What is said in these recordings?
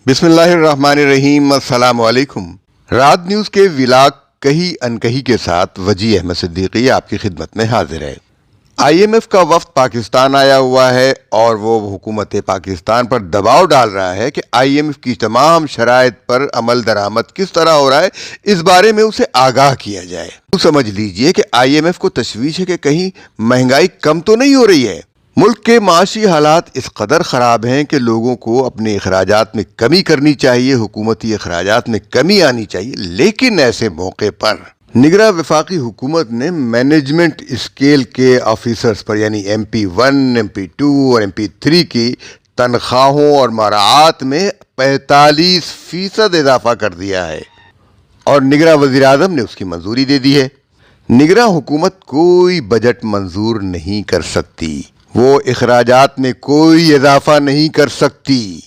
بسم اللہ الرحمن الرحیم، السلام علیکم۔ رات نیوز کے ولاگ کہی انکہی کے ساتھ وجی احمد صدیقی آپ کی خدمت میں حاضر ہے۔ آئی ایم ایف کا وفد پاکستان آیا ہوا ہے اور وہ حکومت پاکستان پر دباؤ ڈال رہا ہے کہ آئی ایم ایف کی تمام شرائط پر عمل درآمد کس طرح ہو رہا ہے، اس بارے میں اسے آگاہ کیا جائے۔ تو سمجھ لیجئے کہ آئی ایم ایف کو تشویش ہے کہ کہیں مہنگائی کم تو نہیں ہو رہی ہے۔ ملک کے معاشی حالات اس قدر خراب ہیں کہ لوگوں کو اپنے اخراجات میں کمی کرنی چاہیے، حکومتی اخراجات میں کمی آنی چاہیے، لیکن ایسے موقع پر نگراں وفاقی حکومت نے مینجمنٹ اسکیل کے آفیسرز پر یعنی ایم پی 1، ایم پی 2 اور ایم پی 3 کی تنخواہوں اور مراعات میں 45% اضافہ کر دیا ہے اور نگراں وزیر اعظم نے اس کی منظوری دے دی ہے۔ نگراں حکومت کوئی بجٹ منظور نہیں کر سکتی، وہ اخراجات میں کوئی اضافہ نہیں کر سکتی۔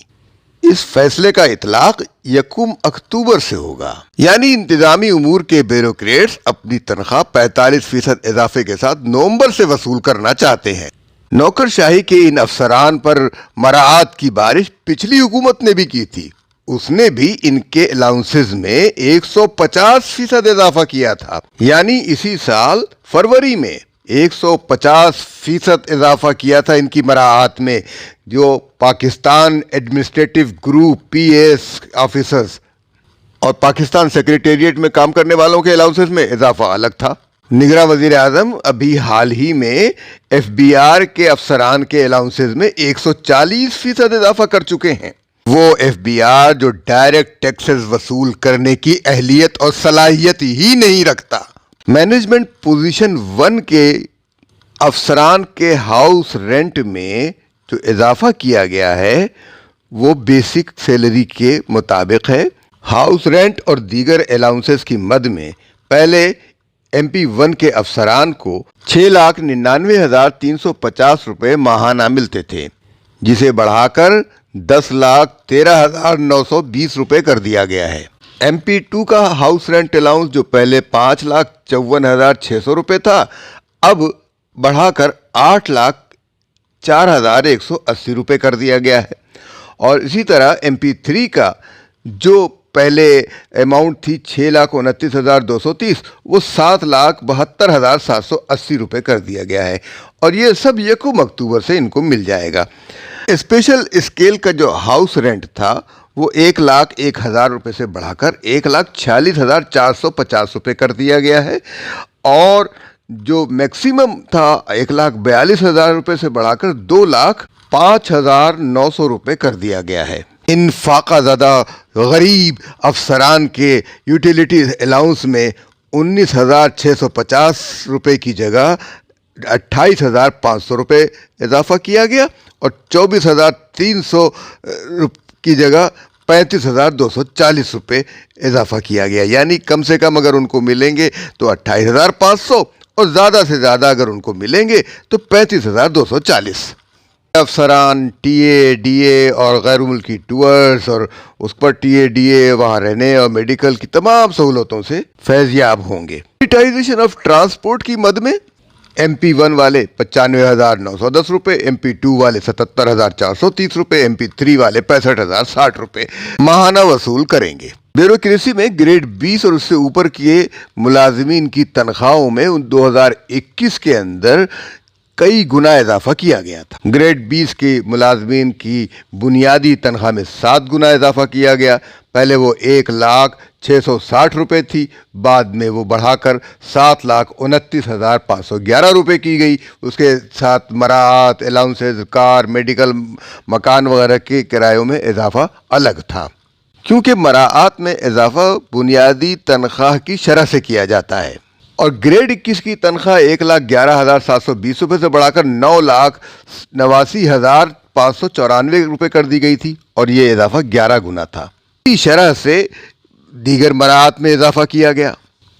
اس فیصلے کا اطلاق 1 اکتوبر سے ہوگا، یعنی انتظامی امور کے بیوروکریٹس اپنی تنخواہ 45% اضافے کے ساتھ نومبر سے وصول کرنا چاہتے ہیں۔ نوکر شاہی کے ان افسران پر مراعات کی بارش پچھلی حکومت نے بھی کی تھی، اس نے بھی ان کے الاؤنسز میں 150% اضافہ کیا تھا، یعنی اسی سال فروری میں 150% اضافہ کیا تھا ان کی مراعات میں۔ جو Pakistan administrative group P S officers اور پاکستان سیکریٹریٹ میں کام کرنے والوں کے الاؤنسز میں اضافہ الگ تھا۔ نگراں وزیر اعظم ابھی حال ہی میں ایف بی آر کے افسران کے الاؤنسز میں 140% اضافہ کر چکے ہیں۔ وہ ایف بی آر جو ڈائریکٹ ٹیکسز وصول کرنے کی اہلیت اور صلاحیت ہی نہیں رکھتا۔ مینجمنٹ پوزیشن 1 کے افسران کے ہاؤس رینٹ میں جو اضافہ کیا گیا ہے وہ بیسک سیلری کے مطابق ہے۔ ہاؤس رینٹ اور دیگر الاؤنسز کی مد میں پہلے ایم پی 1 کے افسران کو 6,99,350 روپے ماہانہ ملتے تھے، جسے بڑھا کر 10,13,920 روپے کر دیا گیا ہے۔ ایم پی 2 کا ہاؤس رینٹ الاؤنس جو پہلے 5,54,600 روپے تھا، اب بڑھا کر 8,04,180 روپے کر دیا گیا ہے، اور اسی طرح ایم پی 3 کا جو پہلے اماؤنٹ تھی 6,29,230 وہ 7,72,780 روپے کر دیا گیا ہے، اور یہ سب 1 اکتوبر سے ان کو مل جائے گا۔ اسپیشل اسکیل کا جو ہاؤس رینٹ تھا وہ 1,01,000 روپے سے بڑھا کر 1,46,450 روپے کر دیا گیا ہے، اور جو میکسیمم تھا 1,42,000 روپے سے بڑھا کر 2,05,900 روپے کر دیا گیا ہے۔ ان فاقہ زدہ غریب افسران کے یوٹیلیٹیز الاؤنس میں 19,650 روپے کی جگہ 28,500 روپے اضافہ کیا گیا، اور 24,300 کی جگہ 35,240 روپے اضافہ کیا گیا، یعنی کم سے کم اگر ان کو ملیں گے تو 28,500 اور زیادہ سے زیادہ اگر ان کو ملیں گے تو 35,240۔ افسران ٹی اے ڈی اے اور غیر ملکی ٹورز اور اس پر ٹی اے ڈی اے وہاں رہنے اور میڈیکل کی تمام سہولتوں سے فیض یاب ہوں گے۔ ڈیجیٹائزیشن آف ٹرانسپورٹ کی مد میں ایم پی 1 والے 95,910 روپے، ایم پی 2 والے 77,430 روپے، ایم پی 3 والے 65,060 روپے ماہانہ وصول کریں گے۔ بیوروکریسی میں گریڈ 20 اور اس سے اوپر کے ملازمین کی تنخواہوں میں 2021 کے اندر کئی گنا اضافہ کیا گیا تھا۔ گریڈ 20 کے ملازمین کی بنیادی تنخواہ میں 7 گنا اضافہ کیا گیا۔ پہلے وہ 1,06,60 روپے تھی، بعد میں وہ بڑھا کر 7,29,511 روپے کی گئی۔ اس کے ساتھ مراعات، الاؤنسز، کار، میڈیکل، مکان وغیرہ کے کرایوں میں اضافہ الگ تھا، کیونکہ مراعات میں اضافہ بنیادی تنخواہ کی شرح سے کیا جاتا ہے، اور گریڈ 21 کی تنخواہ 1,11,720 روپے سے بڑھا کر 9,89,594 روپے کر دی گئی تھی، اور یہ اضافہ 11 گنا تھا۔ اسی شرح سے دیگر مراعات میں اضافہ کیا گیا،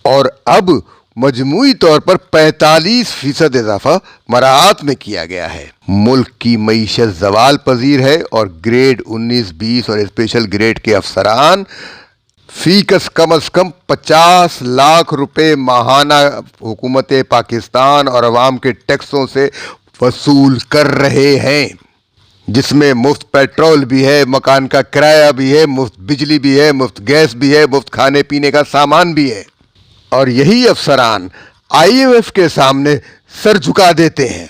اور اب مجموعی طور پر 45% اضافہ مراعات میں کیا گیا ہے۔ ملک کی معیشت زوال پذیر ہے، اور گریڈ 19، 20 اور اسپیشل گریڈ کے افسران فی کس کم از کم 50 لاکھ روپے ماہانہ حکومت پاکستان اور عوام کے ٹیکسوں سے وصول کر رہے ہیں۔ جس میں مفت پیٹرول بھی ہے، مکان کا کرایہ بھی ہے، مفت بجلی بھی ہے، مفت گیس بھی ہے، مفت کھانے پینے کا سامان بھی ہے، اور یہی افسران آئی ایم ایف کے سامنے سر جھکا دیتے ہیں۔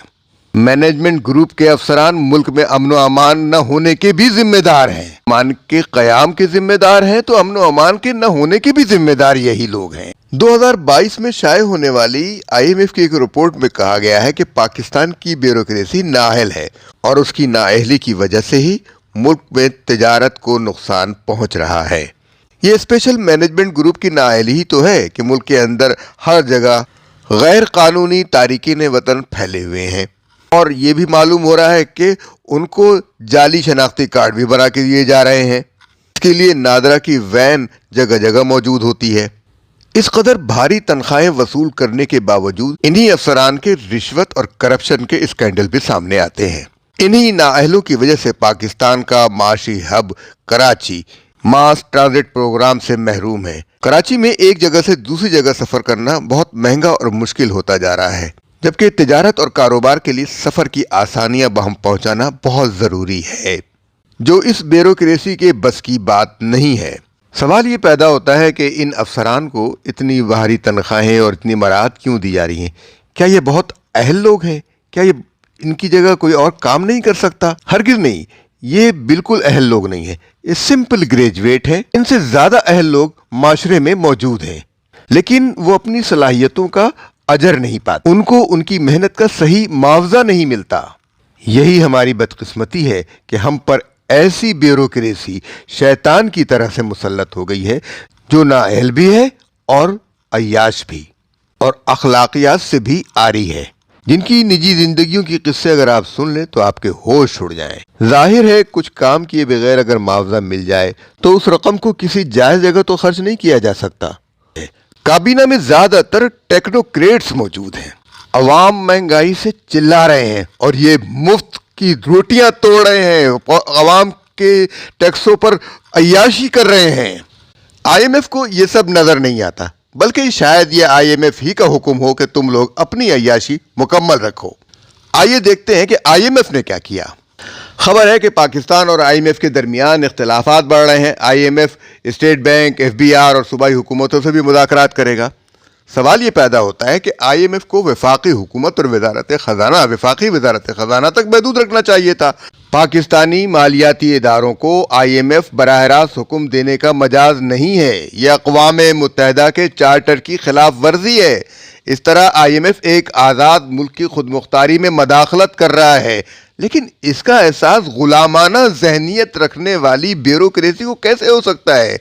مینجمنٹ گروپ کے افسران ملک میں امن و امان نہ ہونے کے بھی ذمہ دار ہیں۔ امان کے قیام کے ذمہ دار ہیں تو امن و امان کے نہ ہونے کے بھی ذمہ دار یہی لوگ ہیں۔ 2022 میں شائع ہونے والی آئی ایم ایف کی ایک رپورٹ میں کہا گیا ہے کہ پاکستان کی بیوروکریسی نااہل ہے اور اس کی نااہلی کی وجہ سے ہی ملک میں تجارت کو نقصان پہنچ رہا ہے۔ یہ اسپیشل مینجمنٹ گروپ کی نااہلی ہی تو ہے کہ ملک کے اندر ہر جگہ غیر قانونی تارکین وطن پھیلے ہوئے ہیں، اور یہ بھی معلوم ہو رہا ہے کہ ان کو جعلی شناختی کارڈ بھی بنا کے دیے جا رہے ہیں۔ اس کے لیے نادرا کی وین جگہ جگہ موجود ہوتی ہے۔ اس قدر بھاری تنخواہیں وصول کرنے کے باوجود انہی افسران کے رشوت اور کرپشن کے اسکینڈل بھی سامنے آتے ہیں۔ انہی نااہلوں کی وجہ سے پاکستان کا معاشی hub Karachi mass transit programme سے محروم ہے۔ کراچی میں ایک جگہ سے دوسری جگہ سفر کرنا بہت مہنگا اور مشکل ہوتا جا رہا ہے، جبکہ تجارت اور کاروبار کے لیے سفر کی آسانیاں بہم پہنچانا بہت ضروری ہے، جو اس بیوروکریسی کے بس کی بات نہیں ہے۔ سوال یہ پیدا ہوتا ہے کہ ان افسران کو اتنی بھاری تنخواہیں اور اتنی مراعات کیوں دی جا رہی ہیں؟ کیا یہ بہت اہل لوگ ہیں؟ کیا یہ ان کی جگہ کوئی اور کام نہیں کر سکتا؟ ہرگز نہیں، یہ بالکل اہل لوگ نہیں ہیں، یہ سمپل گریجویٹ ہیں۔ ان سے زیادہ اہل لوگ معاشرے میں موجود ہیں، لیکن وہ اپنی صلاحیتوں کا اجر نہیں پاتے، ان کو ان کی محنت کا صحیح معاوضہ نہیں ملتا۔ یہی ہماری بدقسمتی ہے کہ ہم پر ایسی بیوروکریسی شیطان کی طرح سے مسلط ہو گئی ہے جو نااہل بھی ہے اور عیاش بھی، اور اخلاقیات سے بھی عاری ہے، جن کی نجی زندگیوں کی قصے اگر آپ سن لیں تو آپ کے ہوش اڑ جائیں۔ ظاہر ہے کچھ کام کیے بغیر اگر معاوضہ مل جائے تو اس رقم کو کسی جائز جگہ تو خرچ نہیں کیا جا سکتا۔ کابینہ میں زیادہ تر ٹیکنوکریٹس موجود ہیں، عوام مہنگائی سے چلا رہے ہیں اور یہ مفت کی روٹیاں توڑ رہے ہیں، عوام کے ٹیکسوں پر عیاشی کر رہے ہیں۔ آئی ایم ایف کو یہ سب نظر نہیں آتا، بلکہ شاید یہ آئی ایم ایف ہی کا حکم ہو کہ تم لوگ اپنی عیاشی مکمل رکھو۔ آئیے دیکھتے ہیں کہ آئی ایم ایف نے کیا کیا۔ خبر ہے کہ پاکستان اور آئی ایم ایف کے درمیان اختلافات بڑھ رہے ہیں۔ I M F state bank, F B R اور صوبائی حکومتوں سے بھی مذاکرات کرے گا۔ سوال یہ پیدا ہوتا ہے کہ آئی ایم ایف کو وفاقی حکومت اور وزارت خزانہ تک محدود رکھنا چاہیے تھا۔ پاکستانی مالیاتی اداروں کو آئی ایم ایف براہ راست حکم دینے کا مجاز نہیں ہے، یہ اقوام متحدہ کے چارٹر کی خلاف ورزی ہے۔ اس طرح آئی ایم ایف ایک آزاد ملک کی خود مختاری میں مداخلت کر رہا ہے، لیکن اس کا احساس غلامانہ ذہنیت رکھنے والی بیوروکریسی کو کیسے ہو سکتا ہے؟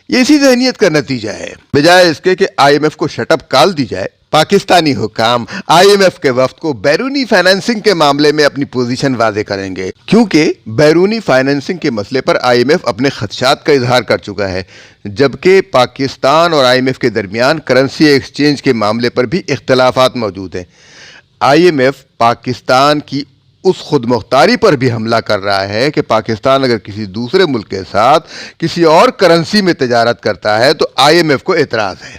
یہ اسی ذہنیت کا نتیجہ ہے۔ بجائے اس کے کہ آئی ایم ایف کو شٹ اپ کال دی جائے، پاکستانی حکام آئی ایم ایف کے وفد کو بیرونی فائنینسنگ کے معاملے میں اپنی پوزیشن واضح کریں گے، کیونکہ بیرونی فائنینسنگ کے مسئلے پر آئی ایم ایف اپنے خدشات کا اظہار کر چکا ہے، جبکہ پاکستان اور آئی ایم ایف کے درمیان کرنسی ایکسچینج کے معاملے پر بھی اختلافات موجود ہیں۔ آئی ایم ایف پاکستان کی اس خود مختاری پر بھی حملہ کر رہا ہے کہ پاکستان اگر کسی دوسرے ملک کے ساتھ کسی اور کرنسی میں تجارت کرتا ہے تو آئی ایم ایف کو اعتراض ہے۔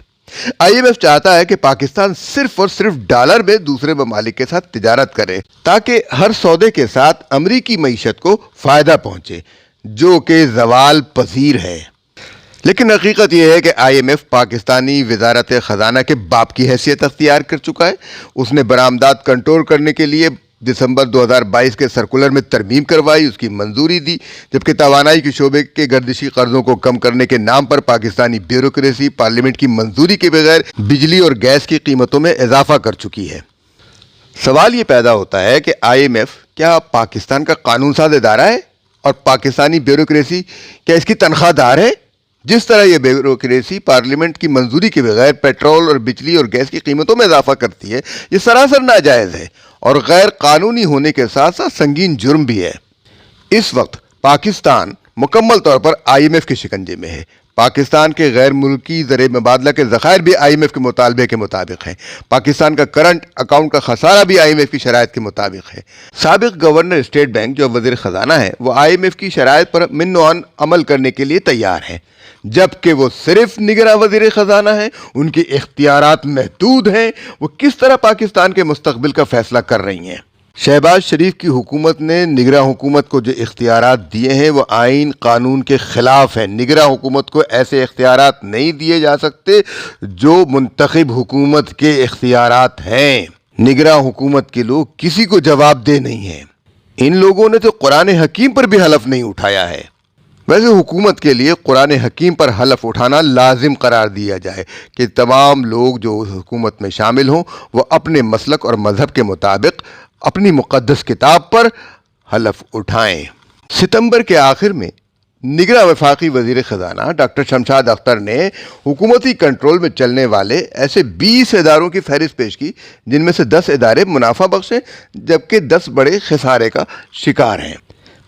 آئی ایم ایف چاہتا ہے کہ پاکستان صرف اور صرف ڈالر میں دوسرے ممالک کے ساتھ تجارت کرے تاکہ ہر سودے کے ساتھ امریکی معیشت کو فائدہ پہنچے، جو کہ زوال پذیر ہے۔ لیکن حقیقت یہ ہے کہ آئی ایم ایف پاکستانی وزارت خزانہ کے باپ کی حیثیت اختیار کر چکا ہے۔ اس نے برآمدات کنٹرول کرنے کے لیے دسمبر 2022 کے سرکولر میں ترمیم کروائی، اس کی منظوری دی، جبکہ توانائی کے شعبے کے گردشی قرضوں کو کم کرنے کے نام پر پاکستانی بیوروکریسی پارلیمنٹ کی منظوری کے بغیر بجلی اور گیس کی قیمتوں میں اضافہ کر چکی ہے۔ سوال یہ پیدا ہوتا ہے کہ آئی ایم ایف کیا پاکستان کا قانون ساز ادارہ ہے اور پاکستانی بیوروکریسی کیا اس کی تنخواہ دار ہے؟ جس طرح یہ بیوروکریسی پارلیمنٹ کی منظوری کے بغیر پیٹرول اور بجلی اور گیس کی قیمتوں میں اضافہ کرتی ہے، یہ سراسر ناجائز ہے اور غیر قانونی ہونے کے ساتھ ساتھ سنگین جرم بھی ہے۔ اس وقت پاکستان مکمل طور پر آئی ایم ایف کے شکنجے میں ہے۔ پاکستان کے غیر ملکی زر مبادلہ کے ذخائر بھی آئی ایم ایف کے مطالبے کے مطابق ہیں۔ پاکستان کا کرنٹ اکاؤنٹ کا خسارہ بھی آئی ایم ایف کی شرائط کے مطابق ہے۔ سابق گورنر اسٹیٹ بینک جو وزیر خزانہ ہے، وہ آئی ایم ایف کی شرائط پر من نوعاً عمل کرنے کے لیے تیار ہیں، جبکہ وہ صرف نگراں وزیر خزانہ ہیں، ان کے اختیارات محدود ہیں۔ وہ کس طرح پاکستان کے مستقبل کا فیصلہ کر رہی ہیں؟ شہباز شریف کی حکومت نے نگراں حکومت کو جو اختیارات دیے ہیں وہ آئین قانون کے خلاف ہیں۔ نگراں حکومت کو ایسے اختیارات نہیں دیے جا سکتے جو منتخب حکومت کے اختیارات ہیں۔ نگراں حکومت کے لوگ کسی کو جواب دہ نہیں ہیں۔ ان لوگوں نے تو قرآن حکیم پر بھی حلف نہیں اٹھایا ہے۔ ویسے حکومت کے لیے قرآن حکیم پر حلف اٹھانا لازم قرار دیا جائے کہ تمام لوگ جو حکومت میں شامل ہوں وہ اپنے مسلک اور مذہب کے مطابق اپنی مقدس کتاب پر حلف اٹھائیں۔ ستمبر کے آخر میں نگراں وفاقی وزیر خزانہ ڈاکٹر شمشاد اختر نے حکومتی کنٹرول میں چلنے والے ایسے 20 اداروں کی فہرست پیش کی جن میں سے 10 ادارے منافع بخش ہیں جبکہ 10 بڑے خسارے کا شکار ہیں۔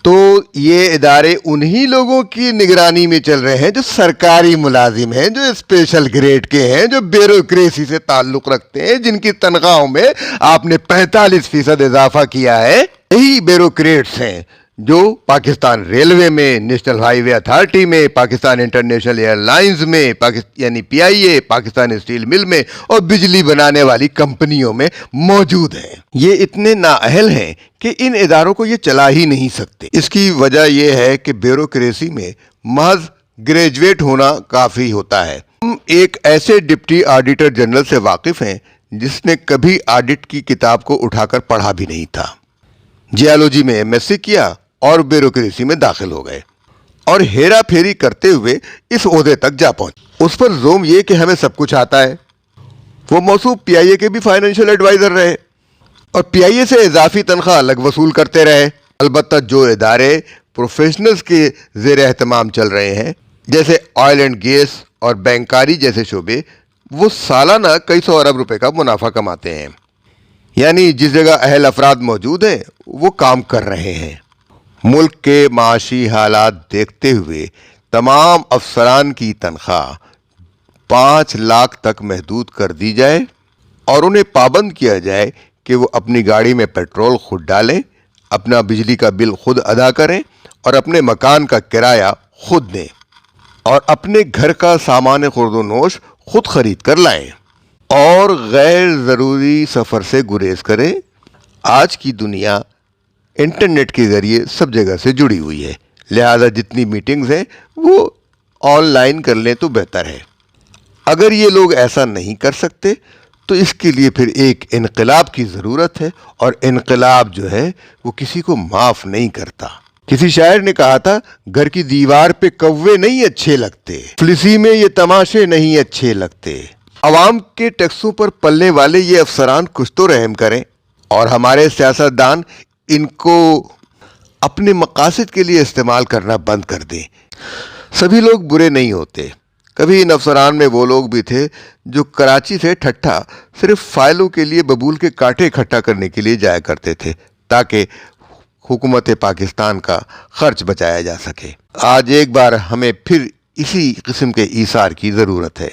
تو یہ ادارے انہی لوگوں کی نگرانی میں چل رہے ہیں جو سرکاری ملازم ہیں، جو اسپیشل گریڈ کے ہیں، جو بیوروکریسی سے تعلق رکھتے ہیں، جن کی تنخواہوں میں آپ نے 45% اضافہ کیا ہے۔ یہی بیوروکریٹس ہیں جو پاکستان ریلوے میں، نیشنل ہائی وے اتھارٹی میں، پاکستان انٹرنیشنل ایئر لائنز میں، یعنی PIA، پاکستان اسٹیل مل میں اور بجلی بنانے والی کمپنیوں میں موجود ہیں۔ یہ اتنے نااہل ہیں کہ ان اداروں کو یہ چلا ہی نہیں سکتے۔ اس کی وجہ یہ ہے کہ بیوروکریسی میں محض گریجویٹ ہونا کافی ہوتا ہے۔ ہم ایک ایسے ڈپٹی آڈیٹر جنرل سے واقف ہیں جس نے کبھی آڈٹ کی کتاب کو اٹھا کر پڑھا بھی نہیں تھا، جیالوجی میں MSc کیا اور بیوروکریسی میں داخل ہو گئے اور ہیرا پھیری کرتے ہوئے اس عہدے تک جا پہنچے۔ اس پر زوم یہ کہ ہمیں سب کچھ آتا ہے۔ وہ موصوف PIA کے بھی فائنینشیل ایڈوائزر رہے اور PIA سے اضافی تنخواہ الگ وصول کرتے رہے۔ البتہ جو ادارے پروفیشنلز کے زیر اہتمام چل رہے ہیں جیسے آئل اینڈ گیس اور بینکاری جیسے شعبے، وہ سالانہ کئی سو ارب روپے کا منافع کماتے ہیں۔ یعنی جس جگہ اہل افراد موجود ہیں وہ کام کر رہے ہیں۔ ملک کے معاشی حالات دیکھتے ہوئے تمام افسران کی تنخواہ 5 لاکھ تک محدود کر دی جائے اور انہیں پابند کیا جائے کہ وہ اپنی گاڑی میں پیٹرول خود ڈالیں، اپنا بجلی کا بل خود ادا کریں اور اپنے مکان کا کرایہ خود دیں اور اپنے گھر کا سامان خورد و نوش خود خرید کر لائیں اور غیر ضروری سفر سے گریز کریں۔ آج کی دنیا انٹرنیٹ کے ذریعے سب جگہ سے جڑی ہوئی ہے، لہذا جتنی میٹنگز ہیں وہ آن لائن کر لیں تو بہتر ہے۔ اگر یہ لوگ ایسا نہیں کر سکتے تو اس کے لیے پھر ایک انقلاب کی ضرورت ہے، اور انقلاب جو ہے وہ کسی کو معاف نہیں کرتا۔ کسی شاعر نے کہا تھا، گھر کی دیوار پہ کوے نہیں اچھے لگتے، فلسی میں یہ تماشے نہیں اچھے لگتے۔ عوام کے ٹیکسوں پر پلنے والے یہ افسران کچھ تو رحم کریں اور ہمارے سیاستدان ان کو اپنے مقاصد کے لیے استعمال کرنا بند کر دیں۔ سبھی لوگ برے نہیں ہوتے۔ کبھی ان افسران میں وہ لوگ بھی تھے جو کراچی سے ٹھٹھا صرف فائلوں کے لیے ببول کے کانٹے اکٹھا کرنے کے لیے جایا کرتے تھے تاکہ حکومت پاکستان کا خرچ بچایا جا سکے۔ آج ایک بار ہمیں پھر اسی قسم کے ایثار کی ضرورت ہے۔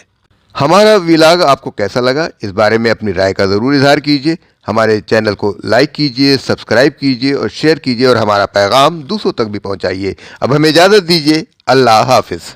ہمارا ویلاگ آپ کو کیسا لگا؟ اس بارے میں اپنی رائے کا ضرور اظہار کیجیے۔ ہمارے چینل کو لائک کیجیے، سبسکرائب کیجیے اور شیئر کیجیے اور ہمارا پیغام دوسروں تک بھی پہنچائیے۔ اب ہمیں اجازت دیجیے۔ اللہ حافظ۔